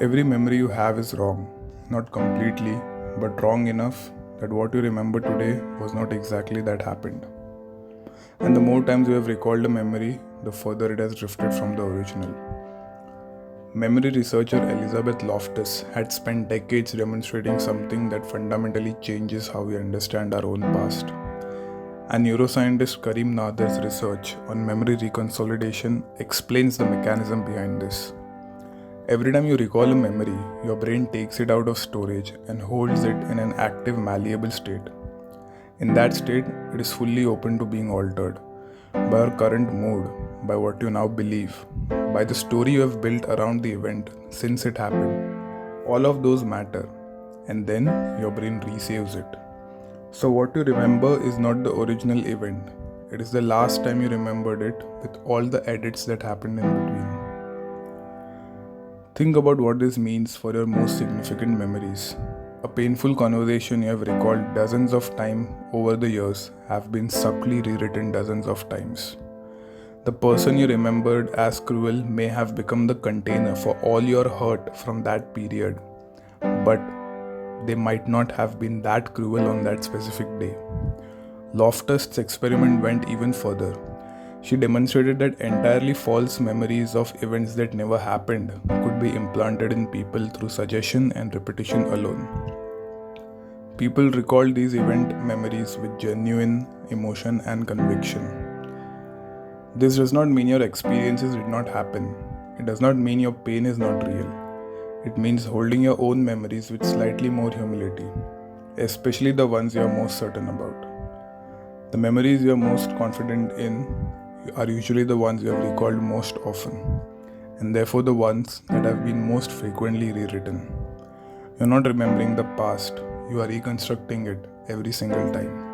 Every memory you have is wrong, not completely, but wrong enough that what you remember today was not exactly that happened. And the more times you have recalled a memory, the further it has drifted from the original. Memory researcher Elizabeth Loftus had spent decades demonstrating something that fundamentally changes how we understand our own past. And neuroscientist Karim Nadar's research on memory reconsolidation explains the mechanism behind this. Every time you recall a memory, your brain takes it out of storage and holds it in an active, malleable state. In that state, it is fully open to being altered by your current mood, by what you now believe, by the story you have built around the event since it happened. All of those matter, and then your brain resaves it. So, what you remember is not the original event, it is the last time you remembered it with all the edits that happened in between. Think about what this means for your most significant memories. A painful conversation you have recalled dozens of times over the years have been subtly rewritten dozens of times. The person you remembered as cruel may have become the container for all your hurt from that period, but they might not have been that cruel on that specific day. Loftus' experiment went even further. She demonstrated that entirely false memories of events that never happened could be implanted in people through suggestion and repetition alone. People recall these event memories with genuine emotion and conviction. This does not mean your experiences did not happen. It does not mean your pain is not real. It means holding your own memories with slightly more humility, especially the ones you are most certain about. The memories you are most confident in are usually the ones you have recalled most often, and therefore the ones that have been most frequently rewritten. You are not remembering the past, you are reconstructing it every single time.